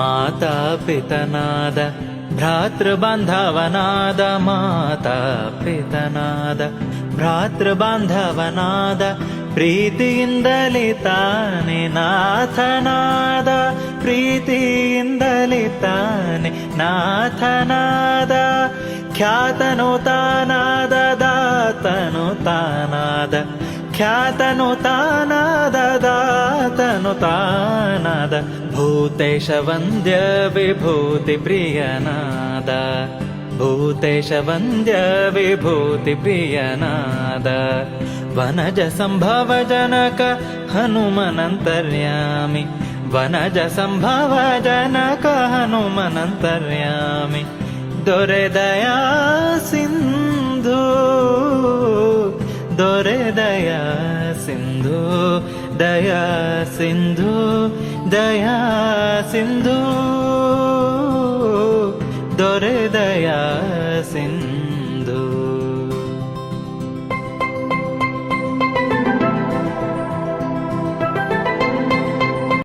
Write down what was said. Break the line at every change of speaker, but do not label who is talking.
ಮಾತಾ ಪಿತನಾದ ಭ್ರಾತೃಬಾಂಧವನಾದ ಮಾತಾ ಪಿತನಾದ ಭ್ರಾತೃಬಾಂಧವನಾದ ಪ್ರೀತಿಯಿಂದಲೇ ತಾನೆ ನಾಥನಾದ ಪ್ರೀತಿಯಿಂದಲೇ ತಾನೆ ನಾಥನಾದ ಖ್ಯಾತನು ತಾನಾದ ದಾತನು ತಾನಾದ ಖ್ಯಾತನು ತಾನಾದ ದಾತನು ತಾನಾದ ಭೂತೇಶ ವಂದ್ಯ ವಿಭೂತಿ ಪ್ರಿಯನಾದ ಭೂತೇಶ ವಂದ್ಯ ವಿಭೂತಿ ಪ್ರಿಯನಾದ ವನಜ ಸಂಭವ ಜನಕ ಹನುಮನಂತರ್ಯಾಮಿ ವನಜ ಸಂಭವ ಜನಕ ಹನುಮನಂತರ್ಯಾಮಿ ದೊರೆ ದಯಾ ಸಿಂಧು ದೊರೆ ದಯಾ ಸಿಂಧು ದಯಾ ಸಿಂಧು ದಯಾ ಸಿಂಧು ದೊರೆ ದಯಾ ಸಿಂಧು